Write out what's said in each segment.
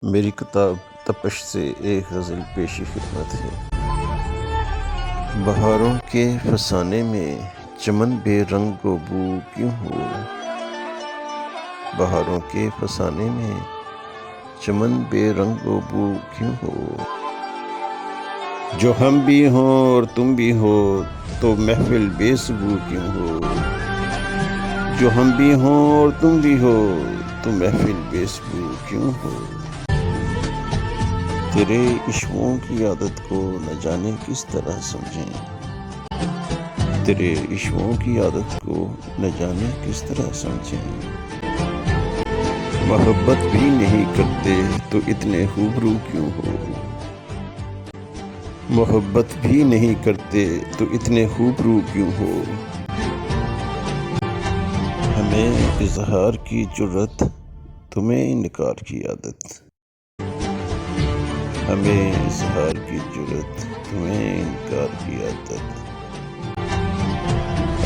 میری کتاب تپش سے ایک غزل پیشی خدمت ہے۔ بہاروں کے فسانے میں چمن بے رنگ و بو کیوں ہو؟ بہاروں کے فسانے میں چمن بے رنگ و بو کیوں ہو؟ جو ہم بھی ہوں اور تم بھی ہو تو محفل بے سبو کیوں ہو؟ جو ہم بھی ہوں اور تم بھی ہو تو محفل بے سبو کیوں ہو؟ تیرے عشقوں کی عادت کو نہ جانے کس طرح سمجھیں، تیرے عشقوں کی عادت کو نہ جانے کس طرح سمجھیں۔ محبت بھی نہیں کرتے تو اتنے خوبرو کیوں ہو؟ محبت بھی نہیں کرتے تو اتنے خوبرو کیوں ہو؟ ہمیں اظہار کی جرأت، تمہیں انکار کی عادت۔ ہمیں اظہار کی جرأت، تمہیں انکار کی عادت۔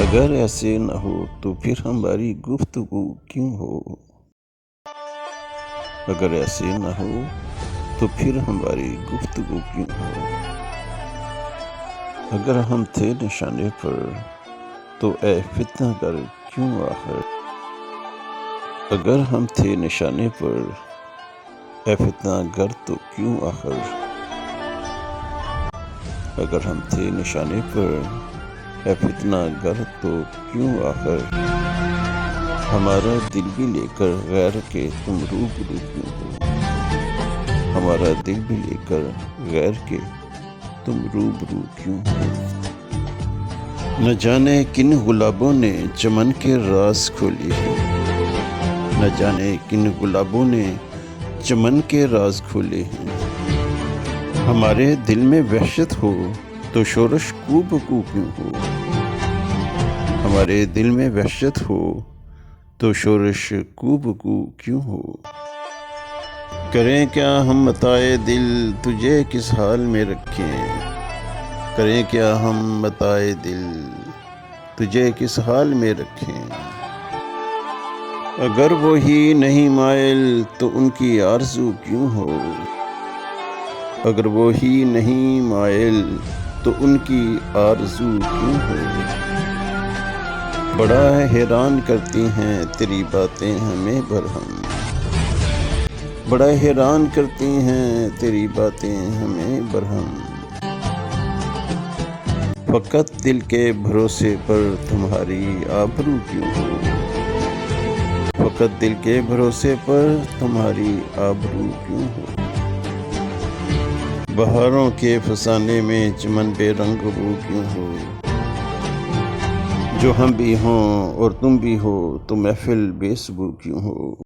اگر ایسے نہ ہو تو پھر ہماری گفتگو کیوں ہو؟ اگر ایسے نہ ہو تو پھر ہماری گفتگو کیوں ہو؟ اگر ہم تھے نشانے پر تو اے فتنہ گر کیوں آخر؟ اگر ہم تھے نشانے پر اے فتنہ گر تو کیوں آخر؟ اگر ہم تھے نشانے پر اے فتنہ گر تو کیوں آخر؟ ہمارا دل بھی لے کر غیر کے تم روبرو کیوں ہو؟ ہمارا دل بھی لے کر غیر کے تم روبرو کیوں ہو؟ نہ جانے کن گلابوں نے چمن کے راز کھولے ہیں، نہ جانے کن گلابوں نے چمن کے راز کھولے ہیں۔ ہمارے دل میں وحشت ہو تو شورش کو بکو کیوں ہو؟ ہمارے دل میں وحشت ہو تو شورش کو بکو کیوں ہو؟ کریں کیا ہم متاع دل تجھے کس حال میں رکھیں؟ کریں کیا ہم متاع دل تجھے کس حال میں رکھیں؟ اگر وہی نہیں مائل تو ان کی آرزو کیوں ہو؟ اگر وہی نہیں مائل تو ان کی آرزو کیوں ہو؟ بڑا حیران کرتی ہیں تیری باتیں ہمیں برہم، بڑا حیران کرتی ہیں تیری باتیں ہمیں برہم۔ فقط دل کے بھروسے پر تمہاری آبرو کیوں ہو؟ فقط دل کے بھروسے پر تمہاری آبرو کیوں ہو؟ بہاروں کے فسانے میں چمن بے رنگ بو کیوں ہو؟ جو ہم بھی ہوں اور تم بھی ہو تو محفل بے سبو کیوں ہو؟